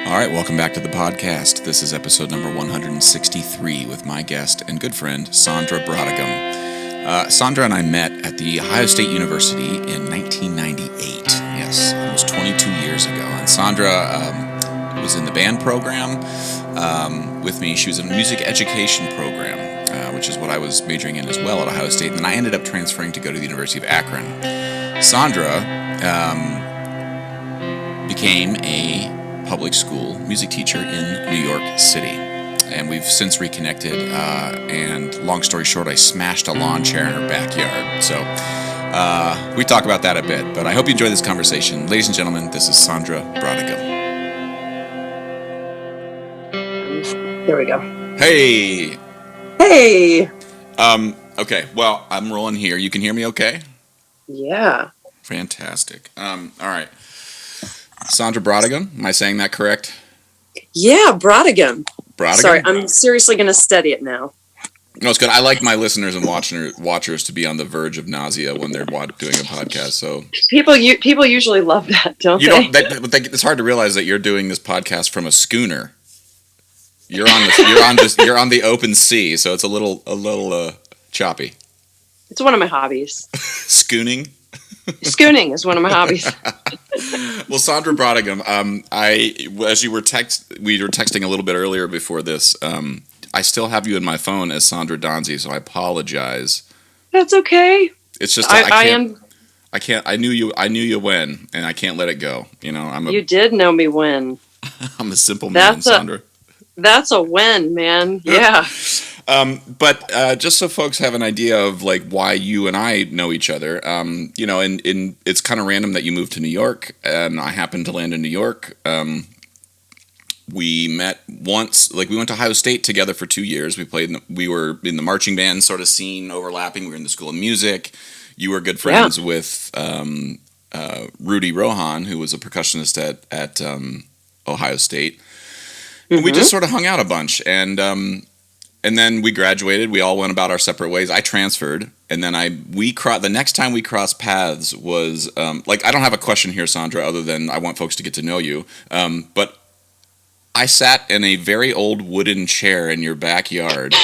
All right, welcome back to the podcast. This is episode number 163 with my guest and good friend, Sondra Braeutigam. Sondra and I met at the Ohio State University in 1998. Yes, almost 22 years ago. And Sondra was in the band program with me. She was in a music education program, which is what I was majoring in as well at Ohio State. And then I ended up transferring to go to the University of Akron. Sondra became a public school music teacher in New York City. And we've since reconnected, and long story short, I smashed a lawn chair in her backyard. So we talk about that a bit, but I hope you enjoy this conversation. Ladies and gentlemen, this is Sondra Braeutigam. There we go. Hey! Hey! Okay, well, I'm rolling here. You can hear me okay? Yeah. Fantastic. All right. Sondra Braeutigam, am I saying that correct? Yeah, Braeutigam. Braeutigam? Sorry, I'm seriously going to study it now. No, it's good. I like my listeners and watchers to be on the verge of nausea when they're doing a podcast. So people usually love that, don't they? It's hard to realize that you're doing this podcast from a schooner. You're on the open sea, so it's a little choppy. It's one of my hobbies. Schooning. Schooning is one of my hobbies. Well, Sondra Braeutigam, as we were texting a little bit earlier before this. I still have you in my phone as Sondra Donzi, so I apologize. That's okay. It's just I can't. I knew you when, and I can't let it go. You know, you did know me when. I'm a simple man, Sondra. That's a when, man. Yeah. But just so folks have an idea of like why you and I know each other, and it's kind of random that you moved to New York, and I happened to land in New York. We met once, like we went to Ohio State together for 2 years. We were in the marching band sort of scene overlapping. We were in the School of Music. You were good friends with Rudy Rohan, who was a percussionist at Ohio State. Mm-hmm. We just sort of hung out a bunch, and then we graduated. We all went about our separate ways. I transferred, and then the next time we crossed paths was I don't have a question here, Sondra, other than I want folks to get to know you. But I sat in a very old wooden chair in your backyard.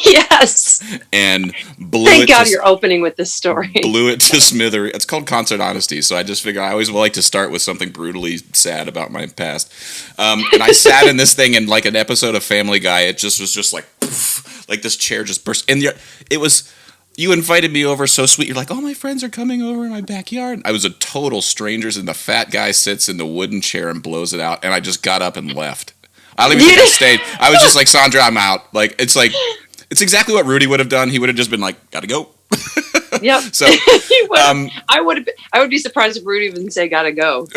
Yes. And Thank God you're opening with this story. Blew it to smithereens. It's called Concert Honesty, so I just figure I always like to start with something brutally sad about my past. And I sat in this thing in like an episode of Family Guy. It just was just like, poof, like this chair just burst. And you invited me over so sweet. You're like, oh, my friends are coming over in my backyard. I was a total stranger, and the fat guy sits in the wooden chair and blows it out. And I just got up and left. I don't even think I stayed. I was just like, Sondra, I'm out. It's exactly what Rudy would have done. He would have just been like, gotta go. Yep. So I would be surprised if Rudy didn't say gotta go.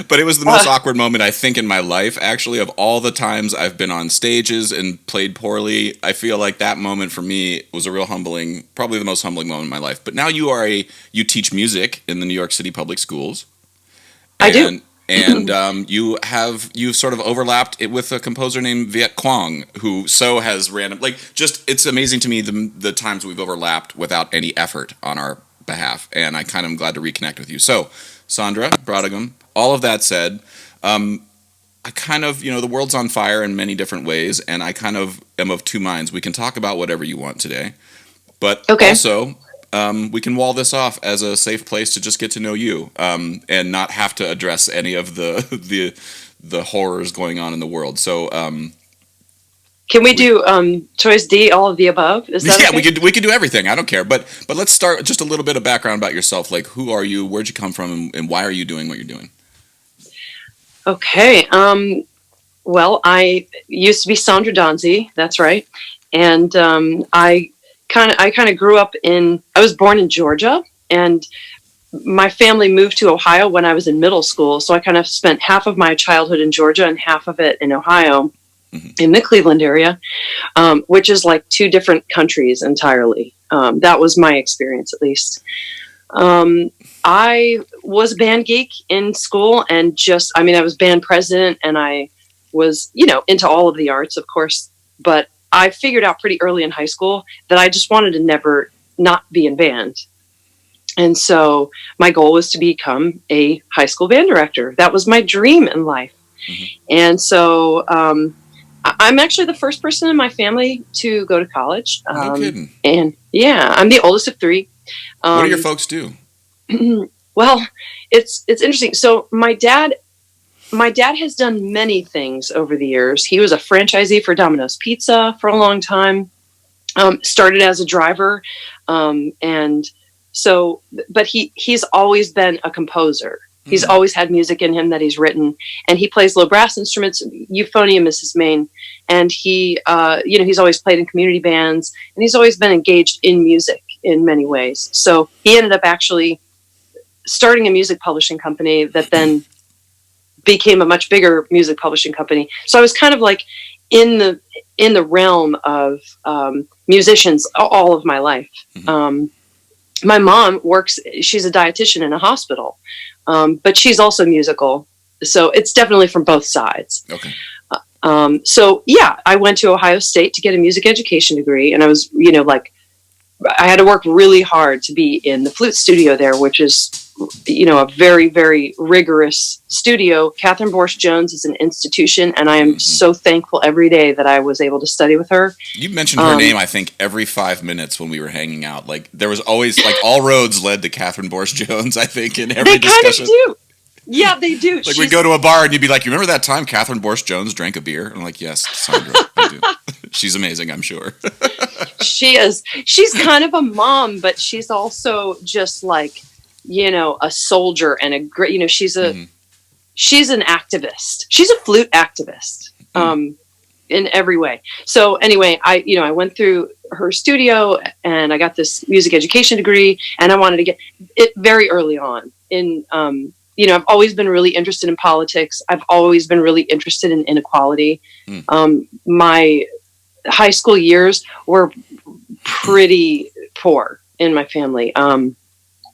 But it was the most awkward moment, I think, in my life, actually. Of all the times I've been on stages and played poorly, I feel like that moment for me was a real humbling, probably the most humbling moment in my life. But now you teach music in the New York City public schools. I do. And you've sort of overlapped it with a composer named Viet Quang, who has it's amazing to me the times we've overlapped without any effort on our behalf, and I kind of am glad to reconnect with you. So, Sondra Braeutigam, all of that said, I kind of, the world's on fire in many different ways, and I kind of am of two minds. We can talk about whatever you want today, but also we can wall this off as a safe place to just get to know you, and not have to address any of the horrors going on in the world. So, can we do choice D, all of the above? Is that okay? we could do everything. I don't care. But let's start just a little bit of background about yourself. Like, who are you? Where'd you come from? And why are you doing what you're doing? Okay. Well, I used to be Sondra Donzi. That's right. And I kind of grew up I was born in Georgia, and my family moved to Ohio when I was in middle school. So I kind of spent half of my childhood in Georgia and half of it in Ohio, in the Cleveland area, which is like two different countries entirely. That was my experience, at least. I was a band geek in school, and I was band president, and I was, into all of the arts, of course, but I figured out pretty early in high school that I just wanted to never not be in band. And so my goal was to become a high school band director. That was my dream in life. Mm-hmm. And so I'm actually the first person in my family to go to college. No kidding. And yeah, I'm the oldest of three. What do your Um, folks do? well, it's interesting. So my dad has done many things over the years. He was a franchisee for Domino's Pizza for a long time. Started as a driver, and so, but he's always been a composer. He's Mm. always had music in him that he's written, and he plays low brass instruments. Euphonium is his main, and he's always played in community bands, and he's always been engaged in music in many ways. So he ended up actually starting a music publishing company that then became a much bigger music publishing company. So I was kind of like in the realm of musicians all of my life. Mm-hmm. My mom works; she's a dietitian in a hospital, but she's also musical. So it's definitely from both sides. Okay. So yeah, I went to Ohio State to get a music education degree, and I was, I had to work really hard to be in the flute studio there, which is, a very, very rigorous studio. Catherine Borsch Jones is an institution, and I am Mm-hmm. so thankful every day that I was able to study with her. You mentioned her name, I think, every 5 minutes when we were hanging out. Like, there was always, like, all roads led to Catherine Borsch Jones, I think, in every They discussion. kind of do. Yeah, they do. Like, we'd go to a bar and you'd be like, you remember that time Catherine Borsch Jones drank a beer? And I'm like, yes, Sondra, I do. She's amazing, I'm sure. She is. She's kind of a mom, but she's also just like, a soldier and a great, she's Mm-hmm. she's an activist. She's a flute activist. In every way. So anyway, I went through her studio and I got this music education degree, and I wanted to get it very early on. I've always been really interested in politics. I've always been really interested in inequality. My high school years were pretty poor in my family.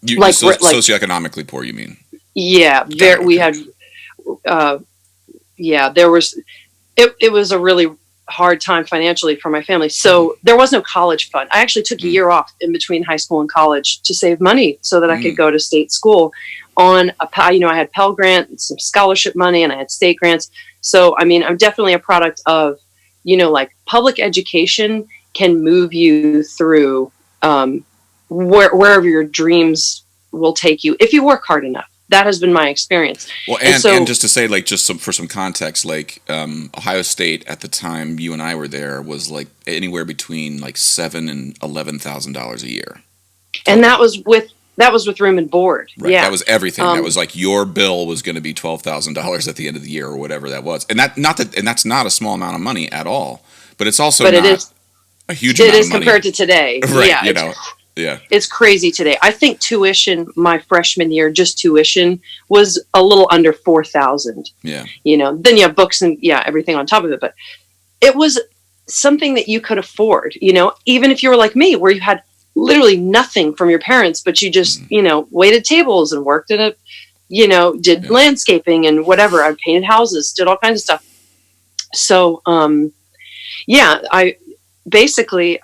Socioeconomically poor, you mean? Yeah, we had, there was. It was a really hard time financially for my family. So there was no college fund. I actually took a year off in between high school and college to save money so that I could go to state school on I had Pell Grant and some scholarship money, and I had state grants. So, I mean, I'm definitely a product of, public education can move you through wherever your dreams will take you if you work hard enough. That has been my experience. Well, and just to say, like, for some context, like, Ohio State at the time you and I were there was like anywhere between like $7,000 and $11,000 a year, and that was with room and board. Right, yeah, that was everything. That was like your bill was going to be $12,000 at the end of the year or whatever that was, and that's not a small amount of money at all. But it's also not a huge amount of money. It is compared to today. Right? Yeah, Yeah. It's crazy today. I think tuition my freshman year, just tuition, was a little under $4,000. Yeah. Then you have books and everything on top of it. But it was something that you could afford, even if you were like me, where you had literally nothing from your parents, but you just, waited tables and worked in it, did landscaping and whatever. I painted houses, did all kinds of stuff. So, I basically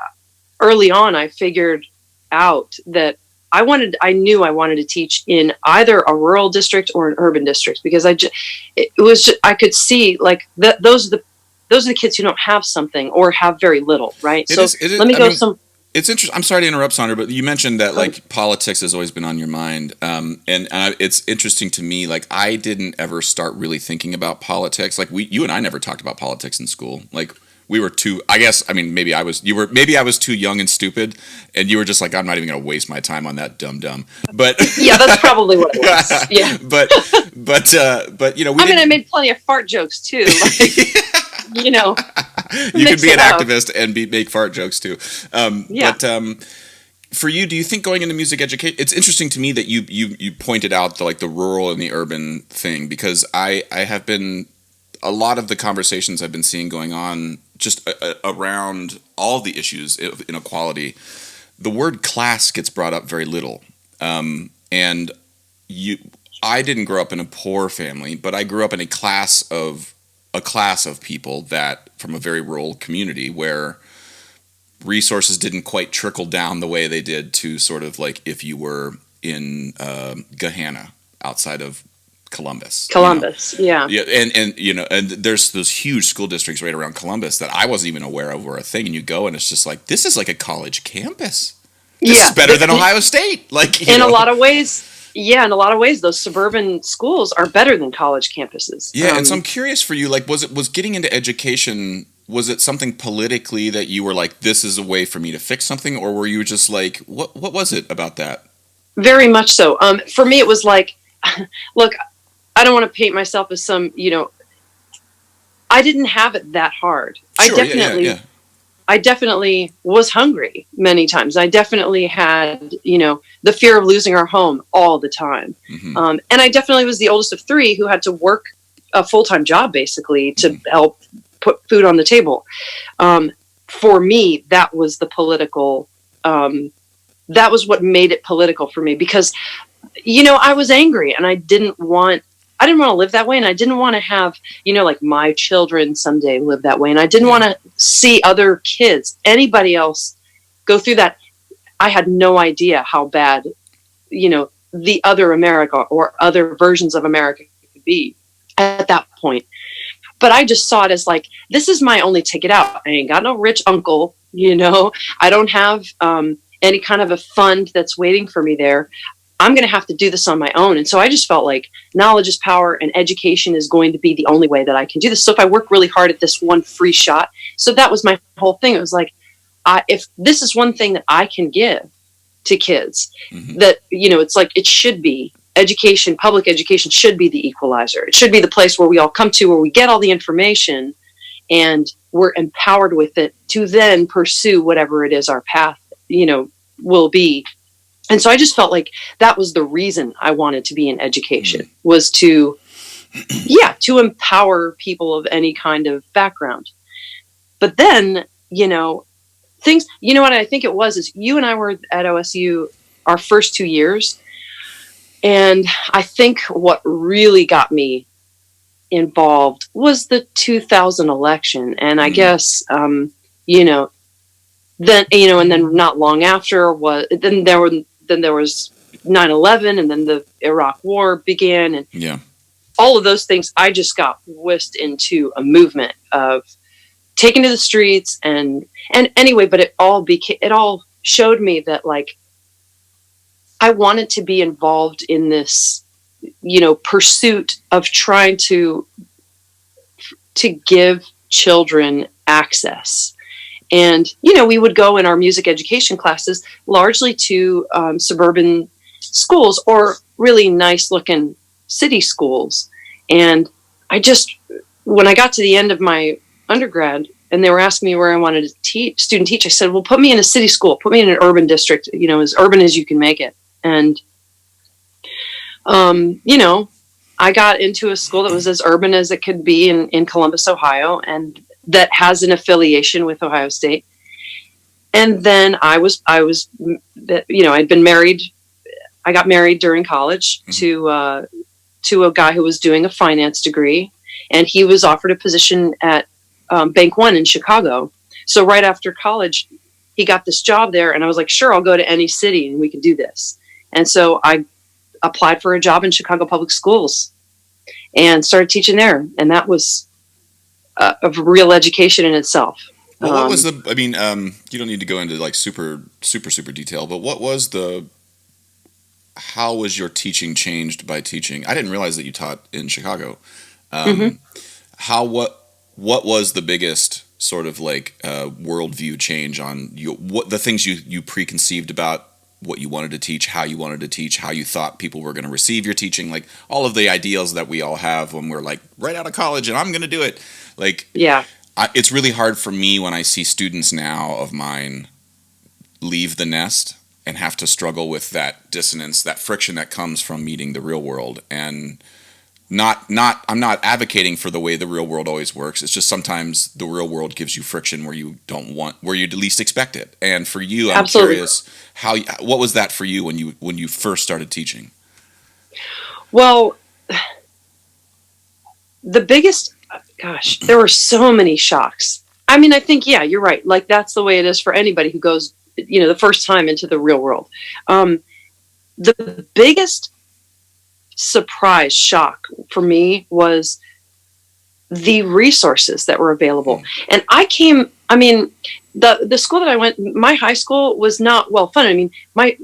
early on, I figured out that I knew I wanted to teach in either a rural district or an urban district, because I could see like those are the kids who don't have something or have very little, right? It's interesting. I'm sorry to interrupt, Sondra, but you mentioned that like politics has always been on your mind, and it's interesting to me. Like, I didn't ever start really thinking about politics. Like, you and I never talked about politics in school. Like, we were too. I guess. I mean, maybe I was too young and stupid, and you were just like, I'm not even going to waste my time on that dumb. But yeah, that's probably what it was. Yeah. but I made plenty of fart jokes too. Like, you could be an activist and make fart jokes too. But for you, do you think going into music education? It's interesting to me that you pointed out the rural and the urban thing, because I have been, a lot of the conversations I've been seeing going on just around all the issues of inequality, the word class gets brought up very little. And I didn't grow up in a poor family, but I grew up in a class of people that from a very rural community where resources didn't quite trickle down the way they did to sort of like if you were in Gahanna outside of Columbus. Columbus, yeah. Yeah, and and there's those huge school districts right around Columbus that I wasn't even aware of were a thing. And you go, and it's just like, this is like a college campus. This is better than Ohio State. Like, in a lot of ways, yeah, in a lot of ways, those suburban schools are better than college campuses. Yeah, and so I'm curious for you, like, was getting into education, was it something politically that you were like, this is a way for me to fix something, or were you just like, what was it about that? Very much so. For me, it was like, look, I don't want to paint myself as some, I didn't have it that hard. Sure, yeah. I definitely was hungry many times. I definitely had, the fear of losing our home all the time. Mm-hmm. And I definitely was the oldest of three who had to work a full-time job, basically, to help put food on the table. For me, that was the political, that was what made it political for me, because, I was angry and I didn't want to live that way. And I didn't want to have, like my children someday live that way. And I didn't want to see other kids, anybody else go through that. I had no idea how bad, the other America or other versions of America could be at that point. But I just saw it as like, this is my only ticket out. I ain't got no rich uncle, I don't have any kind of a fund that's waiting for me there. I'm going to have to do this on my own. And so I just felt like knowledge is power and education is going to be the only way that I can do this. So if I work really hard at this one free shot, so that was my whole thing. It was like, if this is one thing that I can give to kids, mm-hmm. that, it's like, it should be education, public education should be the equalizer. It should be the place where we all come to, where we get all the information and we're empowered with it to then pursue whatever it is our path, will be. And so I just felt like that was the reason I wanted to be in education, was to empower people of any kind of background. But then, things, what I think it was is you and I were at OSU our first 2 years. And I think what really got me involved was the 2000 election. And I guess, then, and then not long after there was 9/11, and then the Iraq War began, and all of those things. I just got whisked into a movement of taking to the streets, and anyway. But it all showed me that, like, I wanted to be involved in this, pursuit of trying to give children access. And, we would go in our music education classes largely to suburban schools or really nice looking city schools. And when I got to the end of my undergrad and they were asking me where I wanted to student teach, I said, well, put me in a city school, put me in an urban district, as urban as you can make it. And, I got into a school that was as urban as it could be in Columbus, Ohio, and that has an affiliation with Ohio State. And then I'd been married. I got married during college to a guy who was doing a finance degree, and he was offered a position at Bank One in Chicago. So right after college, he got this job there, and I was like, sure, I'll go to any city and we can do this. And so I applied for a job in Chicago Public Schools and started teaching there. And that was a real education in itself. Well, what was you don't need to go into like super, super, super detail, but how was your teaching changed by teaching? I didn't realize that you taught in Chicago. What was the biggest sort of like worldview change on what the things you preconceived about what you wanted to teach, how you wanted to teach, how you thought people were going to receive your teaching, like all of the ideals that we all have when we're like right out of college and I'm going to do it. Like, it's really hard for me when I see students now of mine leave the nest and have to struggle with that dissonance, that friction that comes from meeting the real world. And I'm not advocating for the way the real world always works. It's just sometimes the real world gives you friction where you least expect it. And for you, I'm curious what was that for you when you first started teaching? Well, the biggest, there were so many shocks. I mean, I think, you're right. Like, that's the way it is for anybody who goes, the first time into the real world. The biggest surprise shock for me was the resources that were available. And I mean, the school that I went, my high school was not well funded. I mean,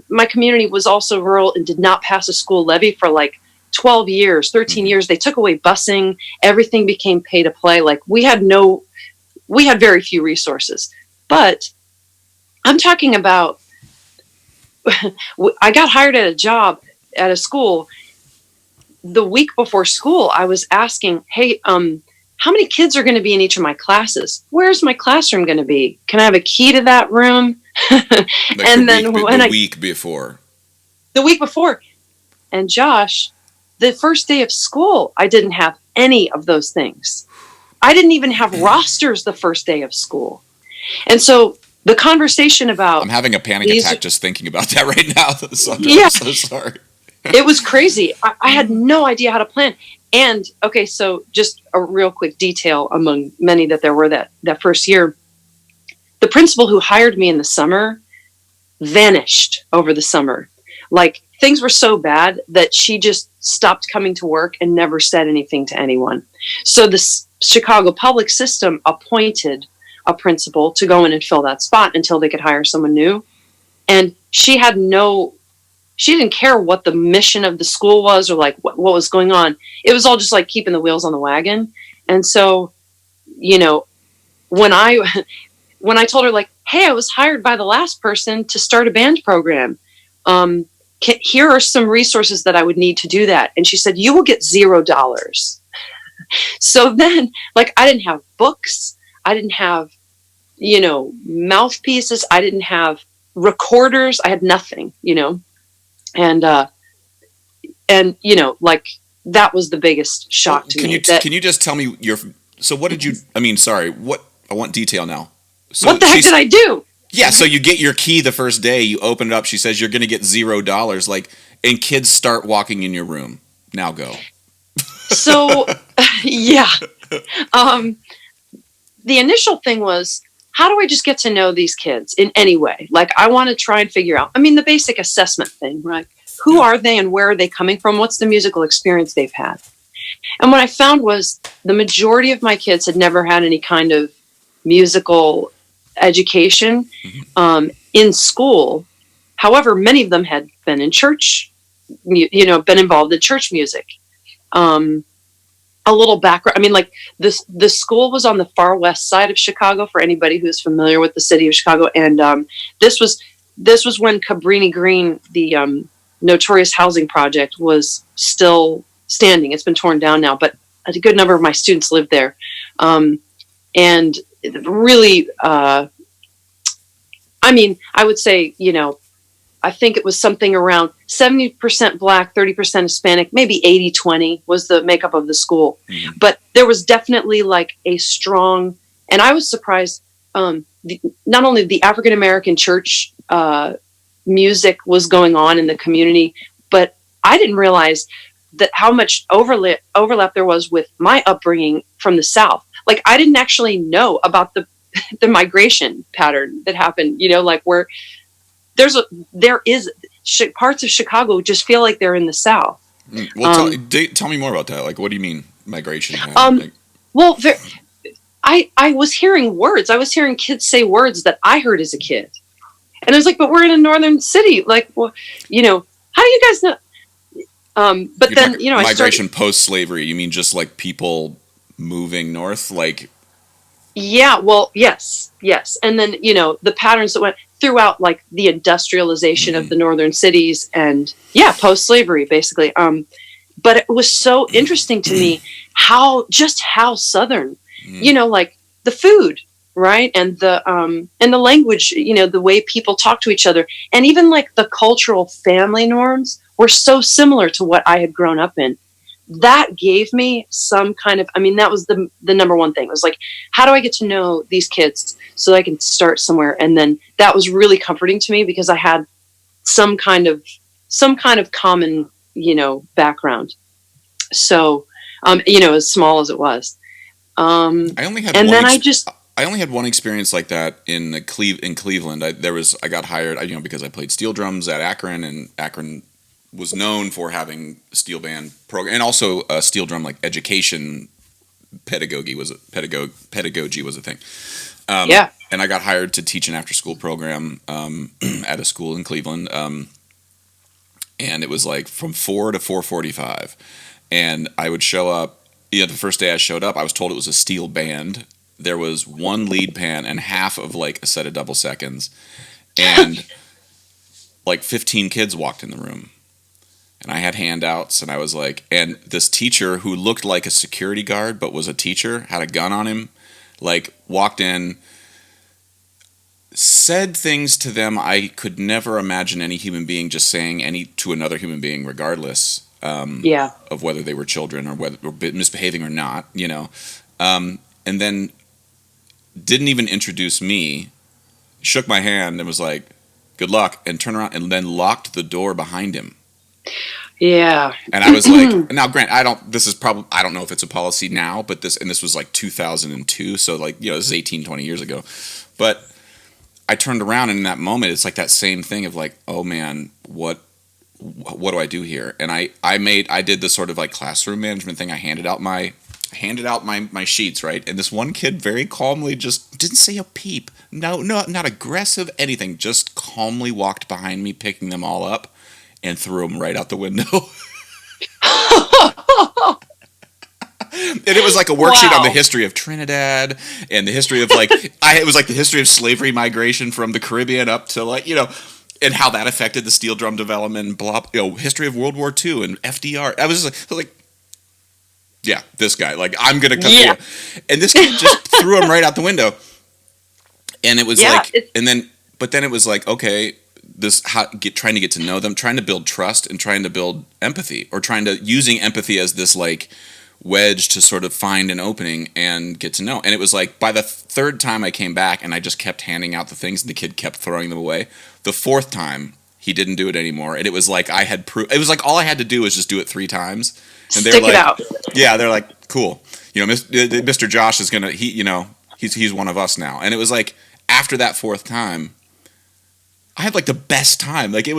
my community was also rural and did not pass a school levy for like 12 years, 13 years. They took away busing. Everything became pay to play. Like we had very few resources. But I'm talking about, I got hired at a job at a school. The week before school, I was asking, hey, how many kids are going to be in each of my classes? Where's my classroom going to be? Can I have a key to that room? And then the week before, and Josh, the first day of school, I didn't have any of those things. I didn't even have rosters the first day of school. And so the conversation about... I'm having a panic attack just thinking about that right now. Sondra, yeah. I'm so sorry. It was crazy. I had no idea how to plan. And, okay, so just a real quick detail among many that there were that first year. The principal who hired me in the summer vanished over the summer. Like, things were so bad that she just stopped coming to work and never said anything to anyone. So the Chicago public system appointed a principal to go in and fill that spot until they could hire someone new. And she didn't care what the mission of the school was or like what was going on. It was all just like keeping the wheels on the wagon. And so, you know, when I told her like, hey, I was hired by the last person to start a band program. Here are some resources that I would need to do that. And she said, you will get $0. So then, like, I didn't have books. I didn't have, you know, mouthpieces. I didn't have recorders. I had nothing, you know. And you know, like that was the biggest shock to me. Can you just tell me I want detail now. So what the heck did I do? Yeah, so you get your key the first day, you open it up, she says you're going to get $0, like, and kids start walking in your room. Now go. So, yeah. The initial thing was, how do I just get to know these kids in any way? Like, I want to try and figure out, I mean, the basic assessment thing, right? Who are they and where are they coming from? What's the musical experience they've had? And what I found was the majority of my kids had never had any kind of musical education in school. However, many of them had been in church, you know, been involved in church music. A little background. I mean, like the school was on the far west side of Chicago for anybody who's familiar with the city of Chicago. And this was when Cabrini Green, the notorious housing project, was still standing. It's been torn down now, but a good number of my students lived there. And really, I mean, I would say, you know, I think it was something around 70% Black, 30% Hispanic, maybe 80-20 was the makeup of the school. Mm-hmm. But there was definitely like a strong, and I was surprised, not only the African-American church music was going on in the community, but I didn't realize that how much overlap there was with my upbringing from the South. Like, I didn't actually know about the migration pattern that happened, you know, like where there is parts of Chicago just feel like they're in the South. Well, tell me more about that. Like, what do you mean migration? Well, I was hearing words. I was hearing kids say words that I heard as a kid. And I was like, but we're in a northern city. Like, well, you know, how do you guys know? But then, you know, migration post-slavery, you mean just like people moving north? Like, yeah, well, yes. And then, you know, the patterns that went throughout, like the industrialization of the northern cities and post-slavery basically. But it was so interesting to me how Southern, you know, like the food, right? And the language, you know, the way people talk to each other, and even like the cultural family norms were so similar to what I had grown up in. That gave me some kind of, I mean, that was the number one thing. It was like, how do I get to know these kids so I can start somewhere? And then that was really comforting to me because I had some kind of common, you know, background. So, you know, as small as it was. I only had one experience like that in Cleveland. I got hired, you know, because I played steel drums at Akron, and Akron was known for having steel band program and also steel drum like education pedagogy was a thing. Yeah. And I got hired to teach an after school program at a school in Cleveland. And it was like from 4 to 4:45, and I would show up. The first day I showed up, I was told it was a steel band. There was one lead pan and half of like a set of double seconds, and like 15 kids walked in the room, and I had handouts, and I was like, and this teacher who looked like a security guard but was a teacher, had a gun on him, like walked in, said things to them I could never imagine any human being just saying to another human being, regardless of whether they were children or whether or misbehaving or not, and then didn't even introduce me, shook my hand and was like, "Good luck," and turned around and then locked the door behind him. Yeah. And I was like, now, Grant, I don't know if it's a policy now, but this was like 2002, so like, this is 18, 20 years ago, but I turned around, and in that moment, it's like that same thing of like, oh man, what do I do here? And I did the sort of like classroom management thing. I handed out my sheets, right? And this one kid very calmly just didn't say a peep. No, not aggressive, anything. Just calmly walked behind me, picking them all up, and threw them right out the window. And it was like a worksheet on the history of Trinidad and the history of like it was like the history of slavery migration from the Caribbean up to like and how that affected the steel drum development, history of World War II and FDR. I was like yeah, this guy, like, I'm gonna come here, and this kid just threw him right out the window, and it was but then it was like, okay, trying to get to know them, trying to build trust, and trying to build empathy, or using empathy as this like wedge to sort of find an opening and get to know. And it was like by the third time I came back and I just kept handing out the things and the kid kept throwing them away. The fourth time he didn't do it anymore, and it was like it was like all I had to do was just do it 3 times, and they're like, out. Yeah, they're like, cool, Mr. Josh is gonna he's one of us now. And it was like after that 4th time, I had like the best time. Like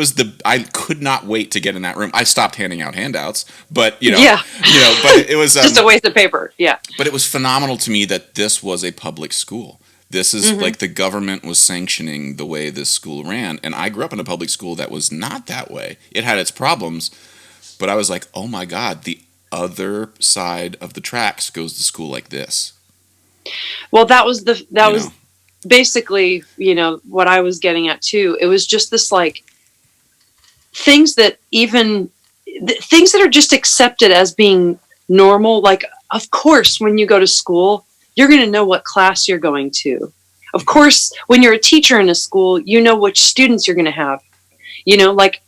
I could not wait to get in that room. I stopped handing out handouts, but but it was just a waste of paper. Yeah. But it was phenomenal to me that this was a public school. This is like the government was sanctioning the way this school ran. And I grew up in a public school that was not that way. It had its problems, but I was like, oh my God, the other side of the tracks goes to school like this. Well, that was basically, what I was getting at too. It was just this like things that are just accepted as being normal. Like, of course, when you go to school, you're going to know what class you're going to. Of course, when you're a teacher in a school, you know which students you're going to have. Like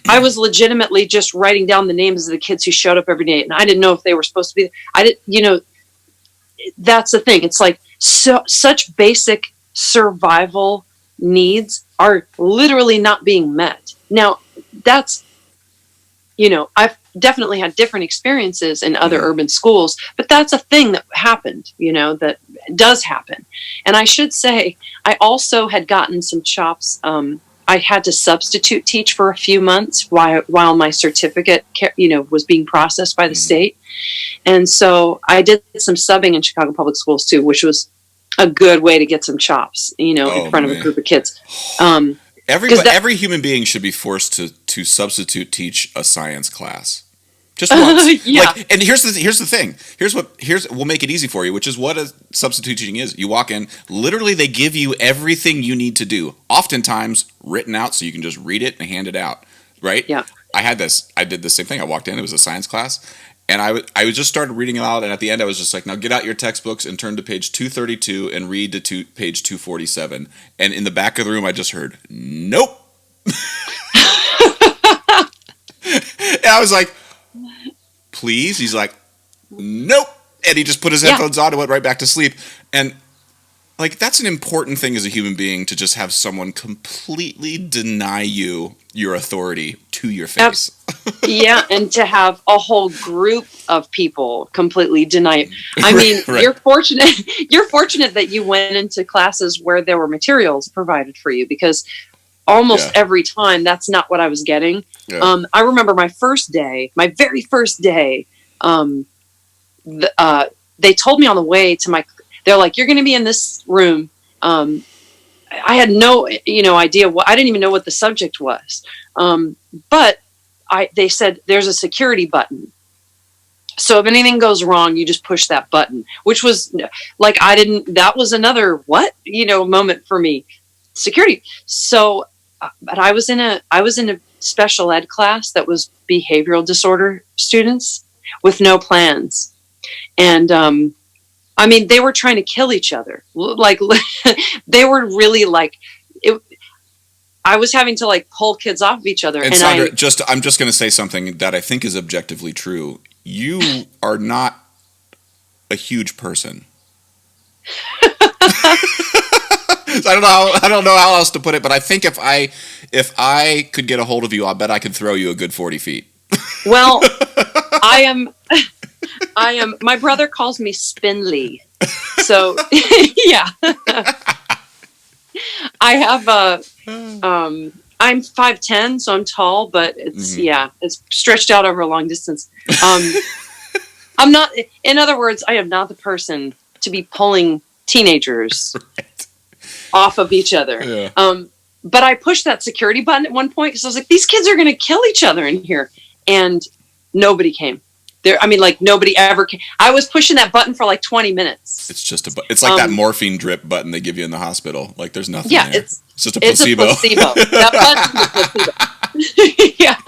I was legitimately just writing down the names of the kids who showed up every day, and I didn't know if they were supposed to be. That's the thing. It's like such basic survival needs are literally not being met. Now, that's, I've definitely had different experiences in other urban schools, but that's a thing that happened, that does happen. And I should say, I also had gotten some chops. I had to substitute teach for a few months while my certificate, was being processed by the state. And so I did some subbing in Chicago Public Schools too, which was a good way to get some chops, in front of a group of kids. Every human being should be forced to substitute teach a science class. Just once. Yeah. And here's the thing. We'll make it easy for you, which is what a substitute teaching is. You walk in, literally they give you everything you need to do, oftentimes written out so you can just read it and hand it out, right? Yeah. I did the same thing. I walked in, it was a science class, and I just started reading aloud, and at the end I was just like, now get out your textbooks and turn to page 232 and read to page 247. And in the back of the room I just heard, nope. And I was like, please? He's like, nope. And he just put his headphones on and went right back to sleep. And like, that's an important thing as a human being, to just have someone completely deny you your authority to your face. Yeah, and to have a whole group of people completely deny it. I mean, right. You're fortunate that you went into classes where there were materials provided for you, because almost Yeah. every time that's not what I was getting. Yeah. I remember my very first day, they told me on the way to they're like, you're going to be in this room. I had no, idea I didn't even know what the subject was. But they said there's a security button. So if anything goes wrong, you just push that button, which was like, that was another moment for me. Security. So, but I was in a special ed class that was behavioral disorder students with no plans. And, I mean, they were trying to kill each other. Like, they were really like, I was having to like pull kids off of each other. And Sondra, I'm just going to say something that I think is objectively true. You are not a huge person. I don't know how else to put it, but I think if I could get a hold of you, I bet I could throw you a good 40 feet. Well, I am. My brother calls me Spindly, so yeah. I have I'm 5'10", so I'm tall, but it's it's stretched out over a long distance. I'm not. In other words, I am not the person to be pulling teenagers off of each other. Yeah. But I pushed that security button at one point because I was like, these kids are going to kill each other in here, and nobody came. Nobody ever came. I was pushing that button for like 20 minutes. It's just it's like that morphine drip button they give you in the hospital. Like there's nothing there. It's just a placebo. It's a placebo. That button's a placebo. Yeah.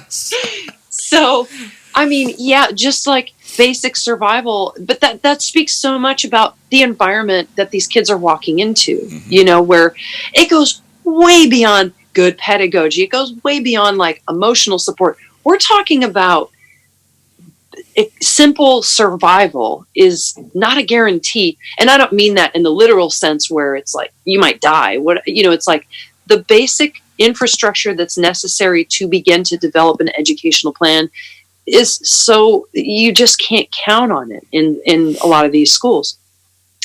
So, I mean, yeah, just like basic survival. But that speaks so much about the environment that these kids are walking into, where it goes way beyond good pedagogy. It goes way beyond like emotional support. We're talking about simple survival is not a guarantee. And I don't mean that in the literal sense where it's like you might die. It's like the basic infrastructure that's necessary to begin to develop an educational plan is so you just can't count on it in a lot of these schools.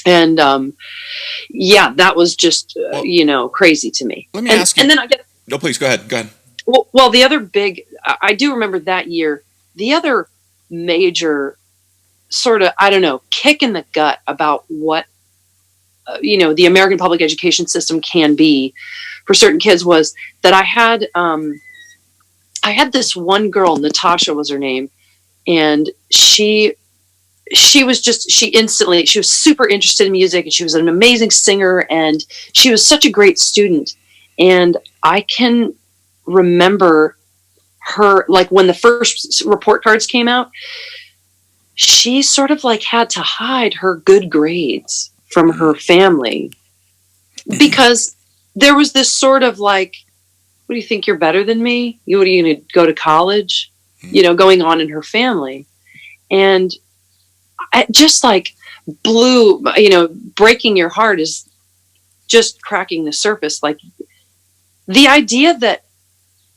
And that was just crazy to me. Let me ask you. And then I get no, please go ahead. Well, the other big, I do remember that year. The other major sort of, I don't know, kick in the gut about what the American public education system can be for certain kids was that I had this one girl, Natasha was her name, and she was super interested in music, and she was an amazing singer, and she was such a great student. And I can remember her, like when the first report cards came out, she sort of like had to hide her good grades from her family because there was this sort of like, what do you think, you're better than me? What are you going to go to college? Going on in her family. And I just like breaking your heart is just cracking the surface. Like the idea that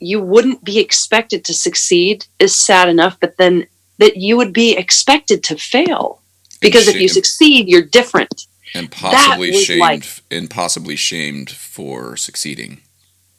you wouldn't be expected to succeed is sad enough, but then that you would be expected to fail because if you succeed, you're different. And possibly shamed for succeeding.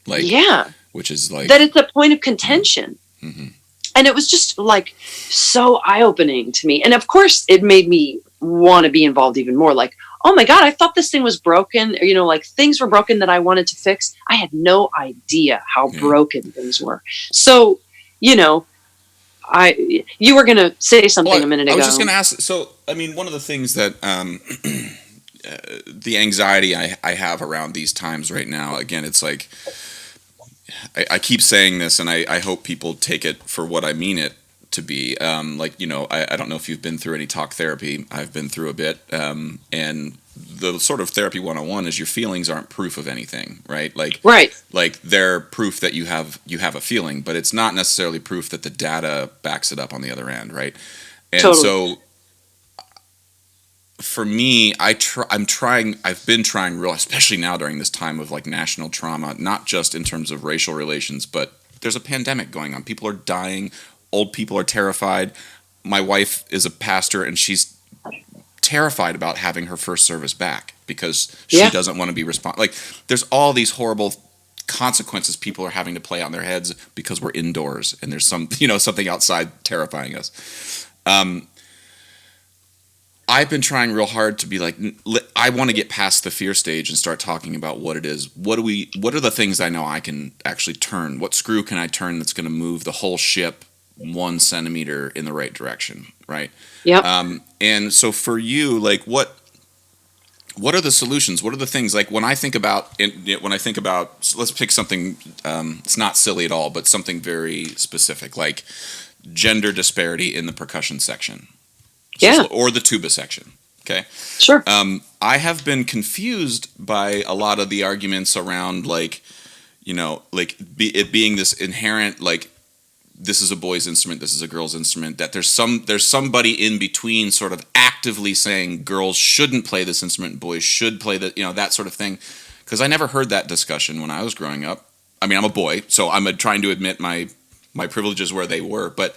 Like, yeah, which is like that it's a point of contention. Mm-hmm. And it was just like so eye-opening to me. And of course it made me want to be involved even more. Like, oh my God, I thought this thing was broken. Like things were broken that I wanted to fix. I had no idea how broken things were. So, you were going to say something a minute ago. I was just going to ask. So, I mean, one of the things that the anxiety I have around these times right now, again, it's like, I keep saying this and I hope people take it for what I mean it to be. I don't know if you've been through any talk therapy. I've been through a bit. And the sort of therapy 101 is your feelings aren't proof of anything, right? Like they're proof that you have a feeling, but it's not necessarily proof that the data backs it up on the other end, right? And so for me, I've been trying real, especially now during this time of like national trauma, not just in terms of racial relations, but there's a pandemic going on. People are dying. Old people are terrified. My wife is a pastor and she's terrified about having her first service back because she doesn't want to be responsible. Like there's all these horrible consequences people are having to play on their heads because we're indoors and there's something outside terrifying us. I've been trying real hard to be like, I want to get past the fear stage and start talking about what it is. What are the things I know I can actually turn? What screw can I turn that's going to move the whole ship 1 centimeter in the right direction, right? Yeah. And so for you, like, what are the solutions? What are the things, like, when I think about, so let's pick something, it's not silly at all, but something very specific, like gender disparity in the percussion section. Yeah. Or the tuba section. Okay. Sure. I have been confused by a lot of the arguments around, like, it being this inherent, like, this is a boy's instrument, this is a girl's instrument, that there's somebody in between sort of actively saying girls shouldn't play this instrument, boys should play that sort of thing. Because I never heard that discussion when I was growing up. I mean, I'm a boy, so I'm trying to admit my privileges where they were, but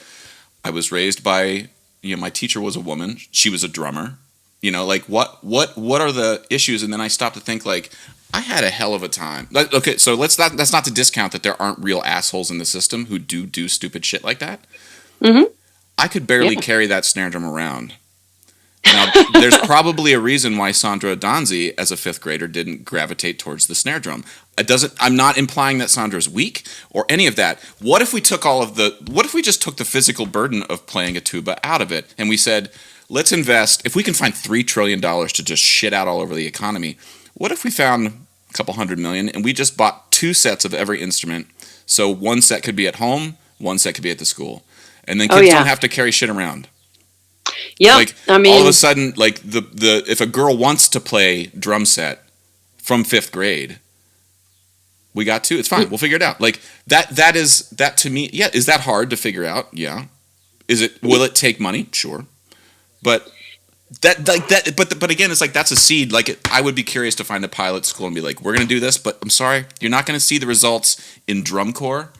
I was raised by, my teacher was a woman. She was a drummer. Like, what are the issues? And then I stopped to think, like, I had a hell of a time. Okay, so that's not to discount that there aren't real assholes in the system who do stupid shit like that. Mm-hmm. I could barely carry that snare drum around. Now, there's probably a reason why Sondra Braeutigam, as a 5th grader, didn't gravitate towards the snare drum. I'm not implying that Sondra's weak or any of that. What if we just took the physical burden of playing a tuba out of it, and we said, let's invest, if we can find $3 trillion to just shit out all over the economy, what if we found a couple $100 million and we just bought 2 sets of every instrument? So 1 set could be at home, 1 set could be at the school. And then kids don't have to carry shit around. Yeah, like, I mean, all of a sudden, like, the if a girl wants to play drum set from 5th grade, we got 2. It's fine. We'll figure it out. Like, that to me, yeah. Is that hard to figure out? Yeah. Will it take money? Sure. But but again, it's like, that's a seed. Like, I would be curious to find a pilot school and be like, we're going to do this, but I'm sorry, you're not going to see the results in drum corps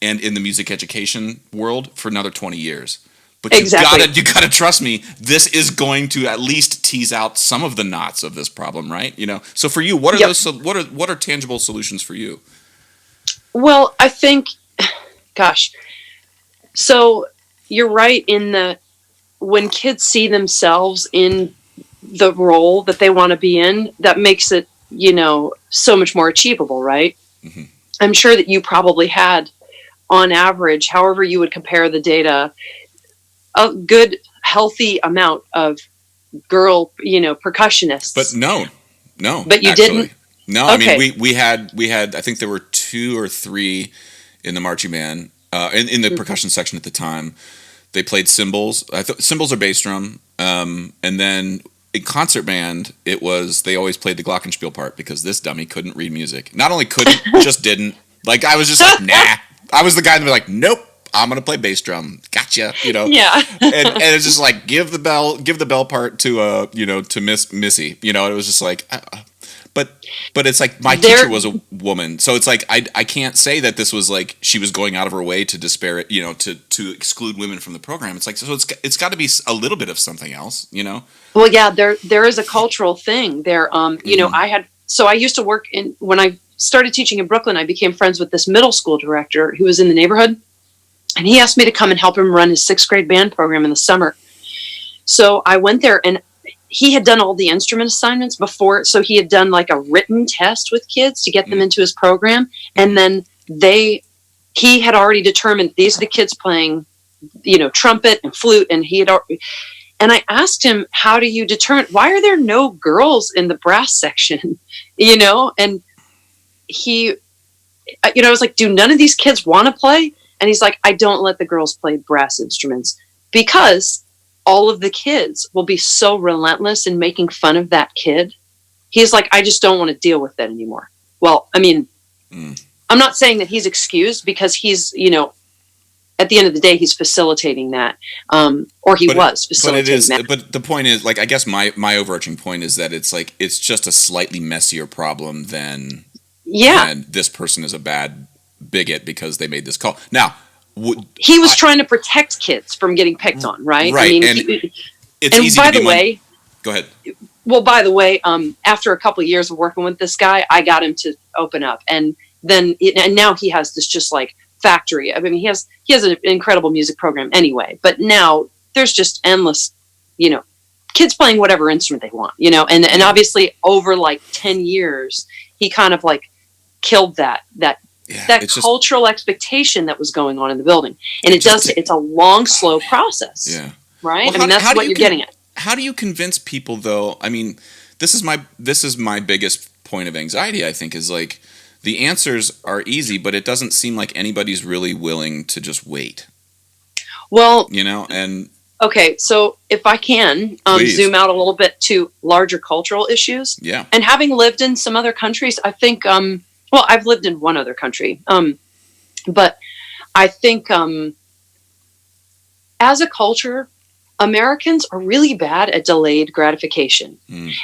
and in the music education world for another 20 years. But exactly. you gotta trust me. This is going to at least tease out some of the knots of this problem, right? So for you, what are those? What are tangible solutions for you? Well, I think, gosh, so you're right in that when kids see themselves in the role that they want to be in, that makes it, so much more achievable, right? Mm-hmm. I'm sure that you probably had, on average, however you would compare the data, a good, healthy amount of girl, percussionists. But no. But you actually didn't? No, okay. I mean, we had, I think there were 2 or 3 in the marching band, in the percussion section at the time. They played cymbals. Cymbals or bass drum. And then in concert band, they always played the glockenspiel part because this dummy couldn't read music. Not only couldn't, just didn't. Like, I was just like, nah. I was the guy that was like, nope. I'm gonna play bass drum. Gotcha. Yeah. and it's just like, give the bell part to to Missy. It was just like, but it's like, my teacher was a woman, so it's like, I can't say that this was like she was going out of her way to disparage, to exclude women from the program. It's like, so it's got to be a little bit of something else, Well, yeah, there is a cultural thing there. I used to work when I started teaching in Brooklyn, I became friends with this middle school director who was in the neighborhood. And he asked me to come and help him run his 6th grade band program in the summer. So I went there, and he had done all the instrument assignments before. So he had done like a written test with kids to get them into his program. And then he had already determined these are the kids playing, trumpet and flute. And and I asked him, how do you determine, why are there no girls in the brass section? And he, I was like, do none of these kids want to play? And he's like, I don't let the girls play brass instruments because all of the kids will be so relentless in making fun of that kid. He's like, I just don't want to deal with that anymore. Well, I mean, I'm not saying that he's excused because he's, at the end of the day, he's facilitating that, or he was facilitating that. But the point is, like, I guess my overarching point is that it's like, it's just a slightly messier problem than this person is a bad bigot because they made this call. Now, he was trying to protect kids from getting picked on, right? Right. I mean, it's easy by to the way, go ahead. Well, by the way, after a couple of years of working with this guy, I got him to open up, and and now he has this just like factory. I mean, he has an incredible music program anyway, but now there's just endless, kids playing whatever instrument they want, and obviously over like 10 years, he kind of like killed that cultural expectation that was going on in the building. And it's a long, slow process. Yeah. Right? Well, I mean, that's what you're getting at. How do you convince people, though? I mean, this is my biggest point of anxiety, I think, is like the answers are easy, but it doesn't seem like anybody's really willing to just wait. Well, and okay, so if I can zoom out a little bit to larger cultural issues. Yeah. And having lived in some other countries, I think, I've lived in one other country, but I think as a culture, Americans are really bad at delayed gratification.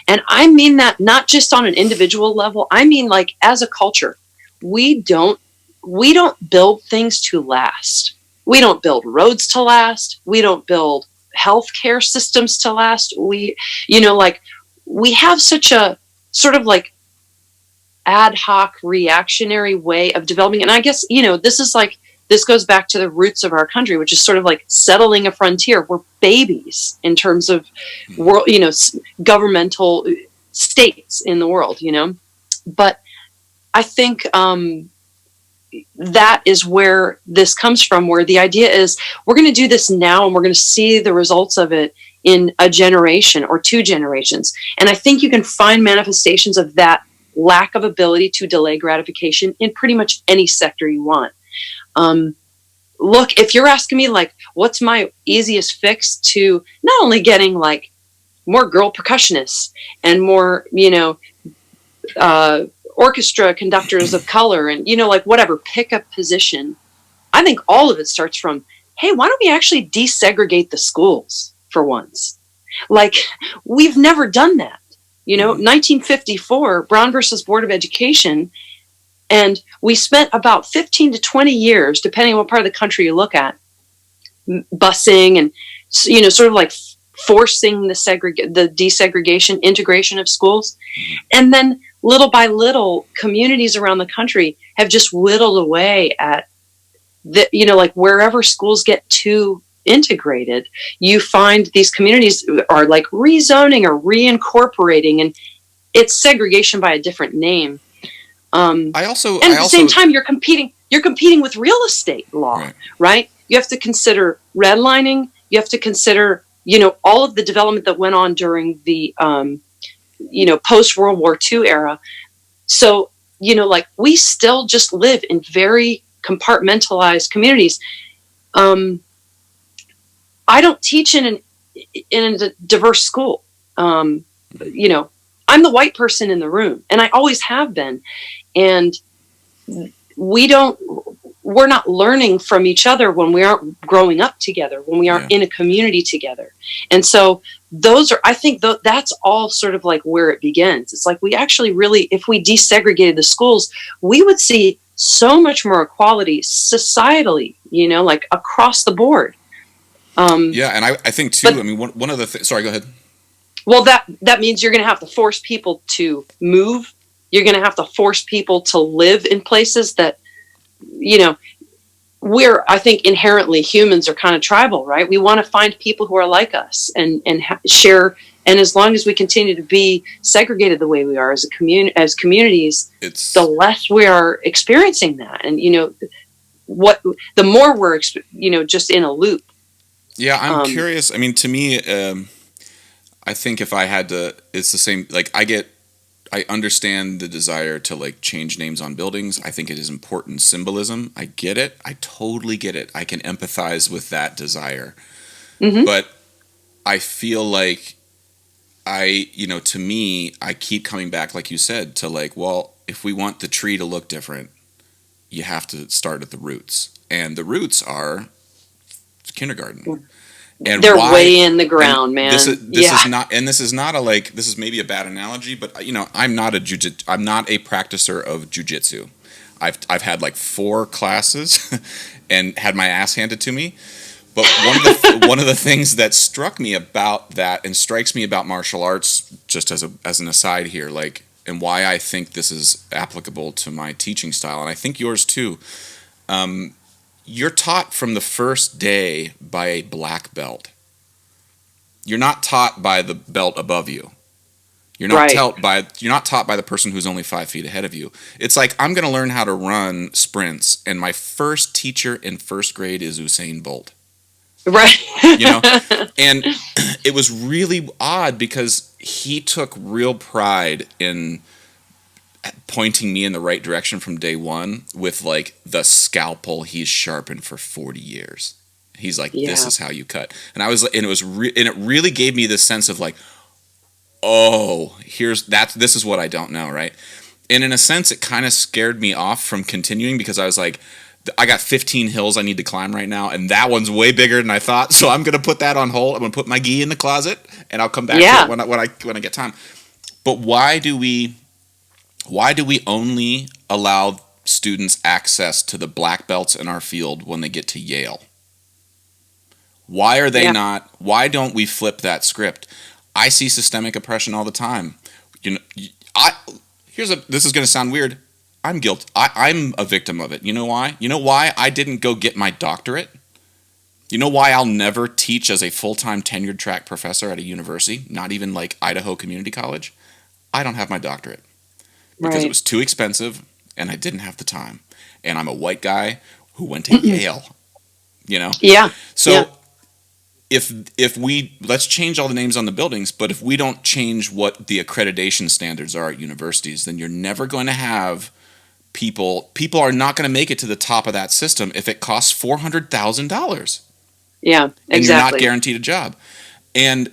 And I mean that not just on an individual level. I mean, like, as a culture, we don't build things to last. We don't build roads to last. We don't build healthcare systems to last. We have such a sort of like ad hoc reactionary way of developing. And I guess, this goes back to the roots of our country, which is sort of like settling a frontier. We're babies in terms of world, governmental states in the world, But I think that is where this comes from, where the idea is we're going to do this now and we're going to see the results of it in a generation or 2 generations. And I think you can find manifestations of that lack of ability to delay gratification in pretty much any sector you want. Look, if you're asking me, like, what's my easiest fix to not only getting like more girl percussionists and more, orchestra conductors of color and, whatever, pick a position. I think all of it starts from, hey, why don't we actually desegregate the schools for once? Like, we've never done that. 1954, Brown versus Board of Education. And we spent about 15 to 20 years, depending on what part of the country you look at, busing and, sort of like forcing the desegregation, integration of schools. And then little by little, communities around the country have just whittled away at wherever schools get too integrated, you find these communities are like rezoning or reincorporating, and it's segregation by a different name. At the same time, you're competing with real estate law, right? You have to consider redlining. You have to consider, all of the development that went on during the, post World War II era. So, we still just live in very compartmentalized communities. I don't teach in a diverse school. I'm the white person in the room, and I always have been. And we're not learning from each other when we aren't growing up together, when we aren't in a community together. And so I think that's all sort of like where it begins. It's like we actually really, if we desegregated the schools, we would see so much more equality societally, like across the board. And I think too, one of the things, sorry, go ahead. Well, that means you're going to have to force people to move. You're going to have to force people to live in places that, I think inherently humans are kind of tribal, right? We want to find people who are like us and share. And as long as we continue to be segregated the way we are as communities, the less we are experiencing that. And, the more we're, just in a loop. Yeah, I'm curious. I mean, to me, I think if I had to, it's the same. Like, I understand the desire to like change names on buildings. I think it is important symbolism. I get it. I totally get it. I can empathize with that desire. Mm-hmm. But I feel like to me, I keep coming back, like you said, to like, well, if we want the tree to look different, you have to start at the roots. And the roots are kindergarten. And they're way in the ground, man. This is not, and this is not this is maybe a bad analogy, but I'm not a practicer of jujitsu. I've had like 4 classes and had my ass handed to me. But one of the things that struck me about that and strikes me about martial arts, just as an aside here, like, and why I think this is applicable to my teaching style, and I think yours too. You're taught from the first day by a black belt. You're not taught by the belt above you. You're not taught by the person who's only 5 feet ahead of you. It's like, I'm going to learn how to run sprints, and my first teacher in first grade is Usain Bolt. Right. And it was really odd because he took real pride in pointing me in the right direction from day one with like the scalpel he's sharpened for 40 years. He's like, this is how you cut. And it really gave me this sense of like, oh, this is what I don't know, right? And in a sense, it kind of scared me off from continuing because I was like, I got 15 hills I need to climb right now, and that one's way bigger than I thought. So I'm gonna put that on hold. I'm gonna put my gi in the closet, and I'll come back to it when I get time. But why do we only allow students access to the black belts in our field when they get to Yale? Why are they not? Why don't we flip that script? I see systemic oppression all the time. This is going to sound weird. I'm guilty. I'm a victim of it. You know why? You know why I didn't go get my doctorate? You know why I'll never teach as a full-time tenured track professor at a university, not even like Idaho Community College? I don't have my doctorate because it was too expensive and I didn't have the time. And I'm a white guy who went to Yale, Yeah. So if we, let's change all the names on the buildings, but if we don't change what the accreditation standards are at universities, then you're never going to have people are not going to make it to the top of that system if it costs $400,000. Yeah, exactly. And you're not guaranteed a job. And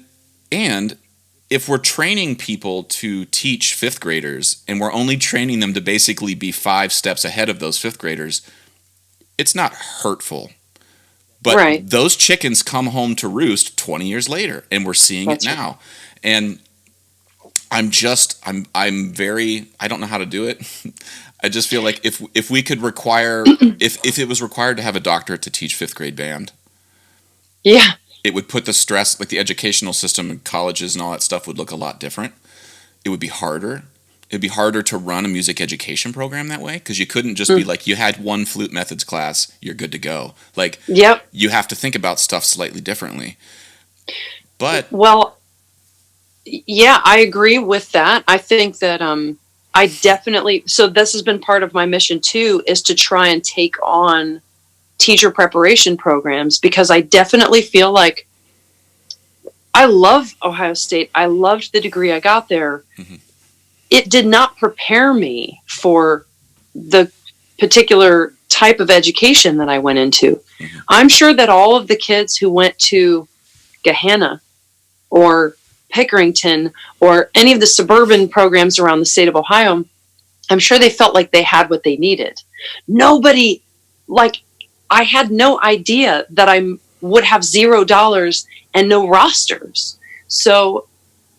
if we're training people to teach fifth graders and we're only training them to basically be 5 steps ahead of those fifth graders, it's not hurtful. But those chickens come home to roost 20 years later, and we're seeing it now. And I don't know how to do it. I just feel like if we could require, if it was required to have a doctorate to teach fifth grade band, it would put the stress, like the educational system in colleges and all that stuff would look a lot different. It would be harder. It'd be harder to run a music education program that way because you couldn't just be like, you had one flute methods class, you're good to go. Like, you have to think about stuff slightly differently. But I agree with that. I think that I definitely, so this has been part of my mission too, is to try and take on teacher preparation programs because I definitely feel like I love Ohio State. I loved the degree I got there. Mm-hmm. It did not prepare me for the particular type of education that I went into. Mm-hmm. I'm sure that all of the kids who went to Gahanna or Pickerington or any of the suburban programs around the state of Ohio, I'm sure they felt like they had what they needed. Nobody, like, I had no idea that I would have $0 and no rosters. So,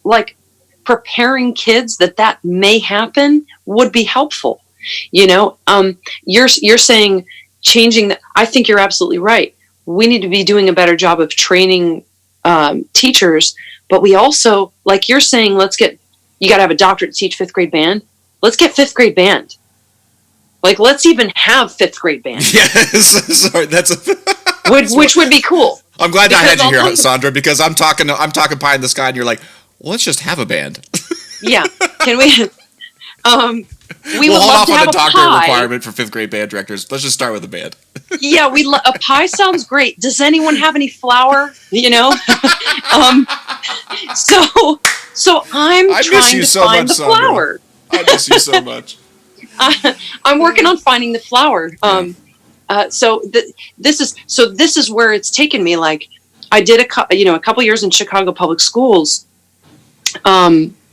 like, preparing kids that may happen would be helpful. You're saying changing that. I think you're absolutely right. We need to be doing a better job of training teachers, but we also, like you're saying, you got to have a doctorate to teach fifth grade band. Let's get fifth grade band. Like, let's even have fifth grade band. Yes, sorry, which would be cool. I'm glad I had you here, Sondra, because I'm talking pie in the sky, and you're like, well, let's just have a band. Yeah. Can we? We'll hold off on the doctorate requirement for fifth grade band directors. Let's just start with a band. Yeah, a pie sounds great. Does anyone have any flour? So I'm trying to find the flour. I miss you so much. I'm working on finding the flour. This is where it's taken me. Like, I did a couple years in Chicago public schools.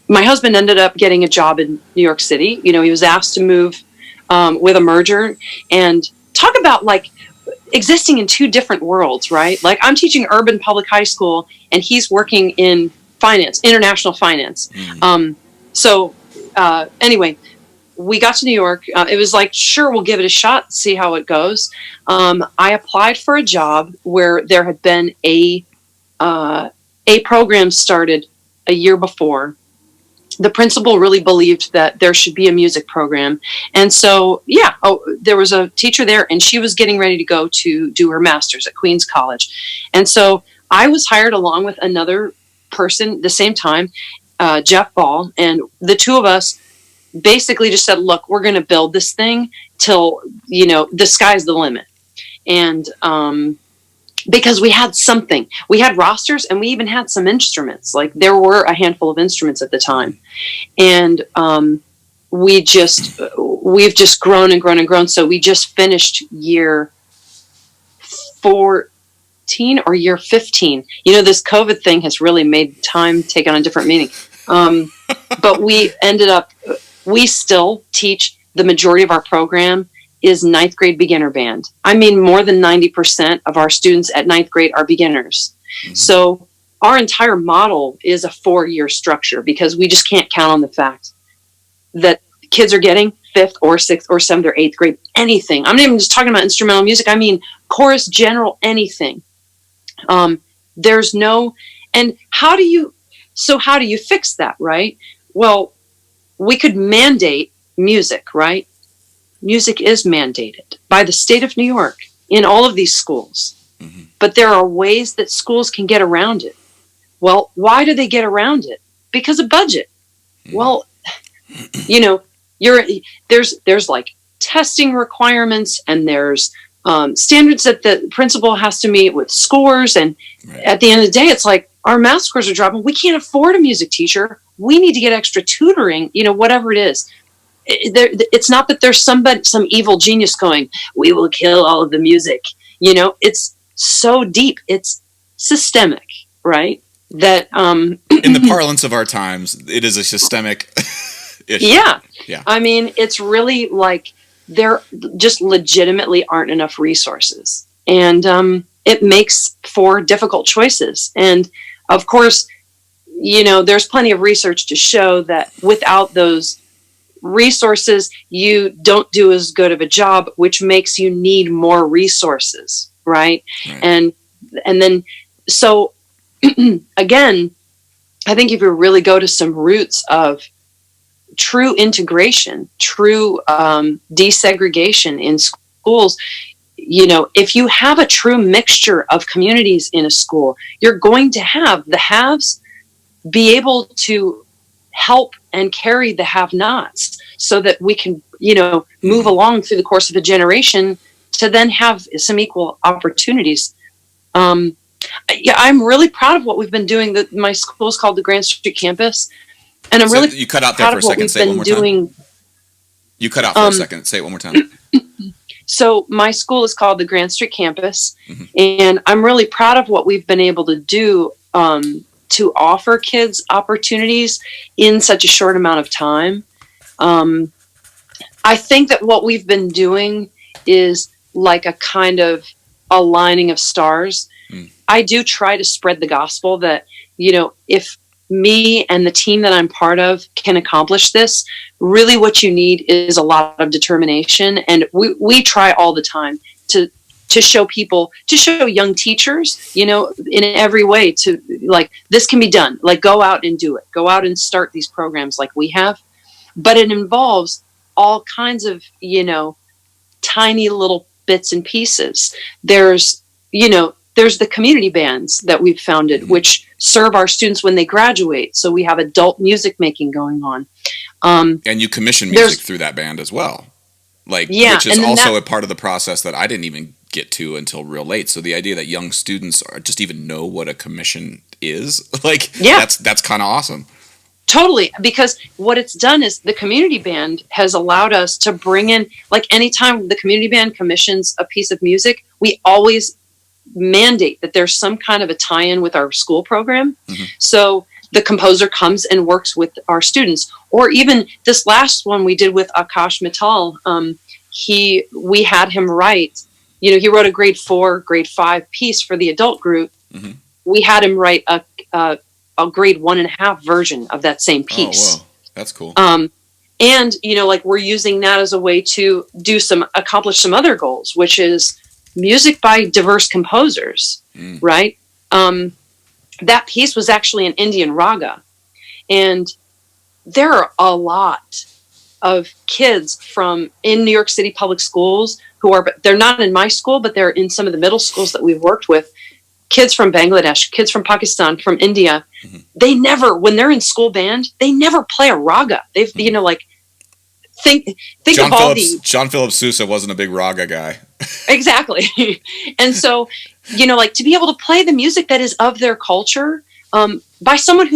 My husband ended up getting a job in New York City. He was asked to move with a merger, and talk about like existing in two different worlds, right? Like, I'm teaching urban public high school and he's working in finance, international finance. Anyway, we got to New York. It was like, sure, we'll give it a shot, see how it goes. I applied for a job where there had been a program started a year before. the principal really believed that there should be a music program. And so, there was a teacher there, and she was getting ready to go to do her master's at Queens College. And so I was hired along with another person the same time, Jeff Ball, and the two of us basically just said, look, we're going to build this thing till, the sky's the limit. And, because we had rosters, and we even had some instruments. Like, there were a handful of instruments at the time. And, we've just grown and grown and grown. So we just finished year 14 or year 15. This COVID thing has really made time take on a different meaning. But we still teach. The majority of our program is ninth grade beginner band. I mean, more than 90% of our students at ninth grade are beginners. Mm-hmm. So our entire model is a 4-year structure, because we just can't count on the fact that kids are getting 5th or 6th or 7th or 8th grade, anything. I'm not even just talking about instrumental music. I mean, chorus, general, anything. There's no, and how do you fix that, right? Well, we could mandate music, right? Music is mandated by the state of New York in all of these schools. Mm-hmm. But there are ways that schools can get around it. Well, why do they get around it? Because of budget. Mm-hmm. Well, there's like testing requirements, and there's standards that the principal has to meet with scores. And at the end of the day, it's like, our math scores are dropping. We can't afford a music teacher. We need to get extra tutoring, whatever it is. It's not that there's some evil genius going, we will kill all of the music. It's so deep. It's systemic, right? That in the parlance of our times, it is a systemic issue. Yeah. I mean, it's really like there just legitimately aren't enough resources, and it makes for difficult choices. And of course, there's plenty of research to show that without those resources, you don't do as good of a job, which makes you need more resources, right? And then, so again, I think if you really go to some roots of true integration, true desegregation in schools, if you have a true mixture of communities in a school, you're going to have the haves be able to help and carry the have-nots, so that we can, move along through the course of a generation to then have some equal opportunities. I'm really proud of what we've been doing. My school is called the Grand Street Campus, and I'm really you cut out there for a second. Say it one more time. You cut out for a second. Say it one more time. So my school is called the Grand Street Campus, mm-hmm. and I'm really proud of what we've been able to do to offer kids opportunities in such a short amount of time. I think that what we've been doing is like a kind of aligning of stars. Mm. I do try to spread the gospel that, if me and the team that I'm part of can accomplish this, really what you need is a lot of determination. And we try all the time to show people, to show young teachers, in every way, to like, this can be done. Like, go out and do it. Go out and start these programs like we have. But it involves all kinds of, tiny little bits and pieces. There's the community bands that we've founded, mm-hmm. which serve our students when they graduate. So we have adult music making going on. And you commission music through that band as well. Which is also a part of the process that I didn't even get to until real late. So the idea that young students just even know what a commission is, that's kind of awesome. Totally. Because what it's done is the community band has allowed us to bring in, like, anytime the community band commissions a piece of music, we always mandate that there's some kind of a tie-in with our school program. Mm-hmm. So the composer comes and works with our students. Or even this last one we did with Akash Mittal, we had him write, he wrote a grade 4, grade 5 piece for the adult group. Mm-hmm. We had him write a grade 1.5 version of that same piece. Oh, wow. That's cool. And, we're using that as a way to accomplish some other goals, which is music by diverse composers, right? That piece was actually an Indian raga. And there are a lot of kids in New York City public schools they're not in my school, but they're in some of the middle schools that we've worked with. Kids from Bangladesh, kids from Pakistan, from India. Mm-hmm. They never, when they're in school band, they never play a raga. They've, think John of all Phillips, John Phillips Sousa wasn't a big raga guy. Exactly. And so, to be able to play the music that is of their culture, by someone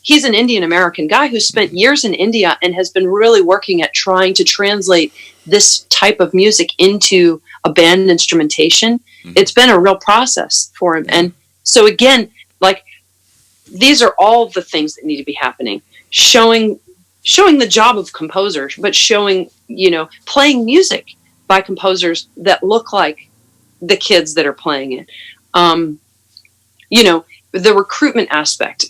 he's an Indian American guy who spent years in India and has been really working at trying to translate this type of music into a band instrumentation. Mm-hmm. It's been a real process for him. And so again, these are all the things that need to be happening. Showing the job of composers, but showing, playing music by composers that look like the kids that are playing it. The recruitment aspect,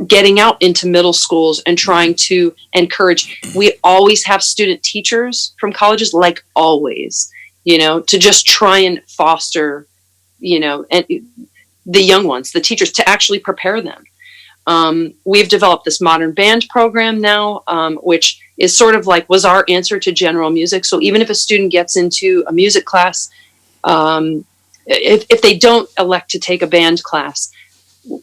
getting out into middle schools and trying to encourage. We always have student teachers from colleges, always, to just try and foster, and the young ones, the teachers, to actually prepare them. We've developed this modern band program now, which is sort of was our answer to general music. So even if a student gets into a music class, if they don't elect to take a band class,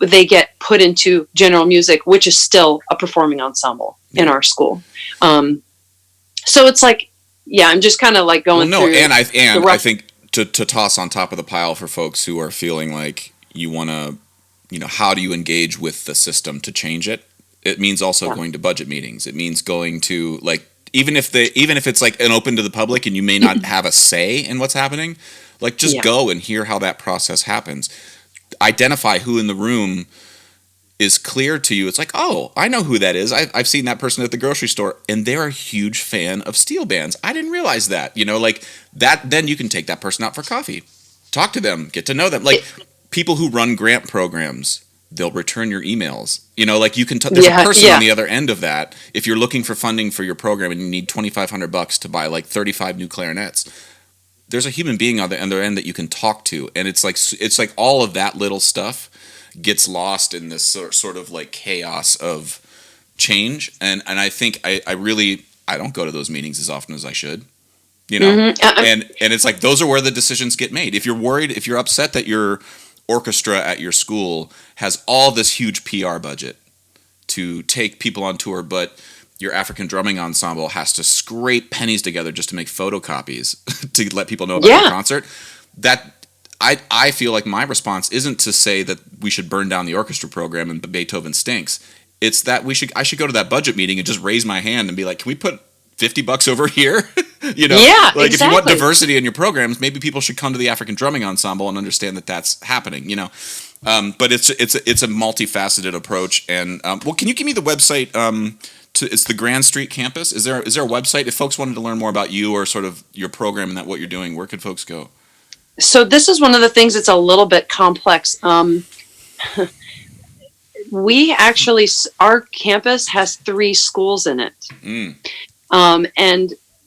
they get put into general music, which is still a performing ensemble in our school. So it's I'm just kind of going through. And I think to toss on top of the pile for folks who are feeling like you want to, how do you engage with the system to change it? It means also going to budget meetings. It means going to even if it's an open to the public and you may not have a say in what's happening, just go and hear how that process happens. Identify who in the room is clear to you. It's oh, I know who that is. I've seen that person at the grocery store, and they're a huge fan of steel bands. I didn't realize that. That. Then you can take that person out for coffee, talk to them, get to know them. People who run grant programs, they'll return your emails. You can. There's a person on the other end of that. If you're looking for funding for your program and you need $2,500 to buy 35 new clarinets, there's a human being on the other end that you can talk to, and it's all of that little stuff gets lost in this sort of chaos of change. And I think I don't go to those meetings as often as I should, Mm-hmm. And it's those are where the decisions get made. If you're worried, if you're upset that your orchestra at your school has all this huge PR budget to take people on tour, but your African drumming ensemble has to scrape pennies together just to make photocopies to let people know about the concert. That I feel like my response isn't to say that we should burn down the orchestra program and Beethoven stinks. It's that I should go to that budget meeting and just raise my hand and be can we put $50 over here? Exactly. If you want diversity in your programs, maybe people should come to the African drumming ensemble and understand that that's happening. But it's a multifaceted approach. And can you give me the website? It's the Grand Street campus. Is there a website if folks wanted to learn more about you or sort of your program and what you're doing? Where could folks go? So this is one of the things that's a little bit complex. We actually, our campus has 3 schools in it. And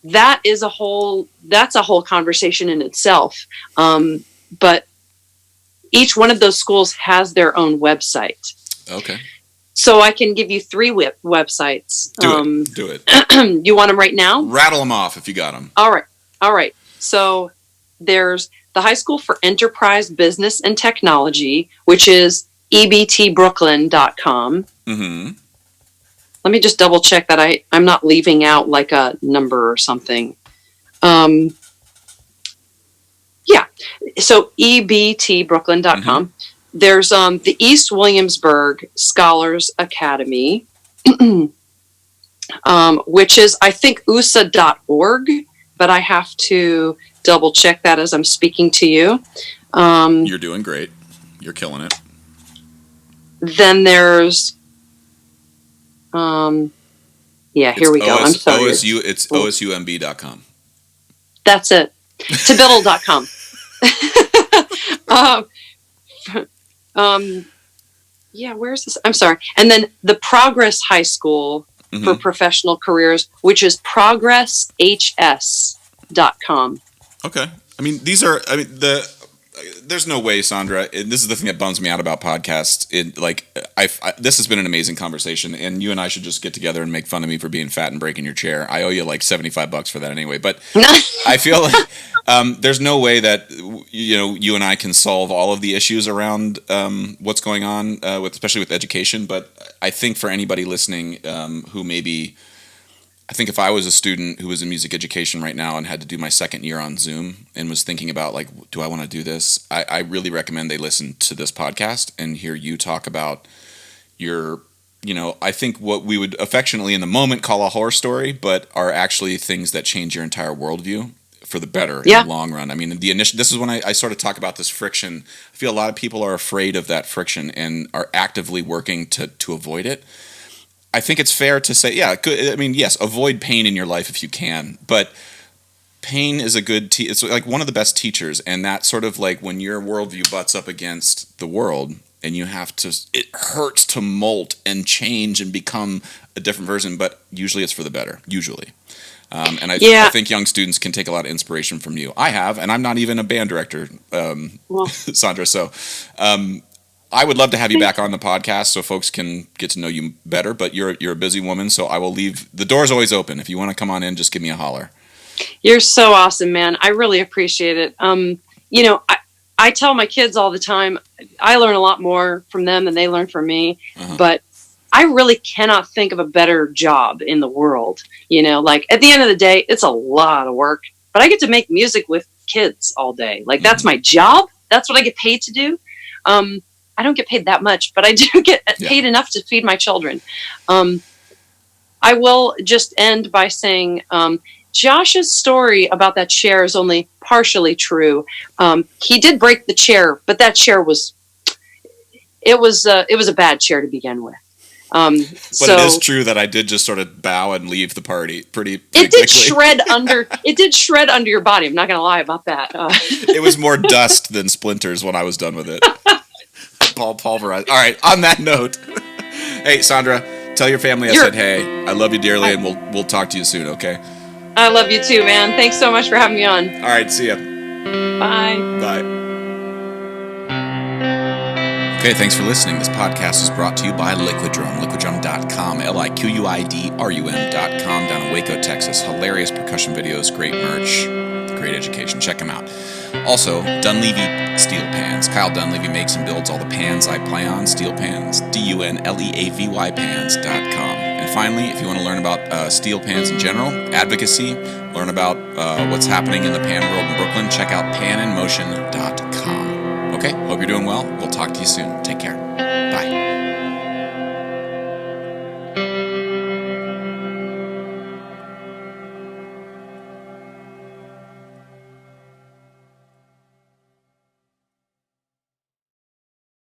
that's a whole conversation in itself. But each one of those schools has their own website. Okay. So I can give you 3 websites. Do it. You want them right now? Rattle them off if you got them. All right. So there's the High School for Enterprise, Business, and Technology, which is ebtbrooklyn.com. Mm-hmm. Let me just double check that I'm not leaving out a number or something. So ebtbrooklyn.com. Mm-hmm. There's the East Williamsburg Scholars Academy, which is, I think, USA.org, but I have to double check that as I'm speaking to you. You're doing great. You're killing it. Then there's, here we go. I'm sorry. It's osumb.com. That's it. Tabiddle.com. Where's this? I'm sorry. And then the Progress High School for Professional Careers, which is progresshs.com. Okay. I mean, these are, there's no way, Sondra. This is the thing that bums me out about podcasts. This has been an amazing conversation, and you and I should just get together and make fun of me for being fat and breaking your chair. I owe you like $75 for that anyway. But I feel like there's no way that you and I can solve all of the issues around what's going on especially with education. But I think for anybody listening who maybe. I think if I was a student who was in music education right now and had to do my second year on Zoom and was thinking about like, do I want to do this? I really recommend they listen to this podcast and hear you talk about your, I think what we would affectionately in the moment call a horror story, but are actually things that change your entire worldview for the better in the long run. I mean, this is when I sort of talk about this friction. I feel a lot of people are afraid of that friction and are actively working to avoid it. I think it's fair to say, yes, avoid pain in your life if you can, but pain is a good it's like one of the best teachers, and that sort of like when your worldview butts up against the world and you have to, it hurts to molt and change and become a different version, but usually it's for the better, usually. And I think young students can take a lot of inspiration from you. I have, and I'm not even a band director, Sondra, so... I would love to have you back on the podcast so folks can get to know you better, but you're a busy woman, so I will leave. The door's always open. If you want to come on in, just give me a holler. You're so awesome, man. I really appreciate it. I tell my kids all the time, I learn a lot more from them than they learn from me, but I really cannot think of a better job in the world. Like at the end of the day, it's a lot of work, but I get to make music with kids all day. Like that's my job. That's what I get paid to do. I don't get paid that much, but I do get paid enough to feed my children. I will just end by saying Josh's story about that chair is only partially true. He did break the chair, but that chair was a bad chair to begin with. But it is true that I did just sort of bow and leave the party pretty it did quickly. It did shred under your body. I'm not going to lie about that. It was more dust than splinters when I was done with it. Pulverized. All right. On that note, hey Sondra, tell your family I said hey. I love you dearly, and we'll talk to you soon. Okay. I love you too, man. Thanks so much for having me on. All right. See ya. Bye. Bye. Okay. Thanks for listening. This podcast is brought to you by Liquidrum. Liquidrum.com. LIQUIDRUM.com down in Waco, Texas. Hilarious percussion videos, great merch, great education. Check them out. Also, Dunleavy Steel Pans. Kyle Dunleavy makes and builds all the pans I play on. Steel Pans. DUNLEAVY pans.com. And finally, if you want to learn about steel pans in general, advocacy, learn about what's happening in the pan world in Brooklyn, check out paninmotion.com. Okay, hope you're doing well. We'll talk to you soon. Take care.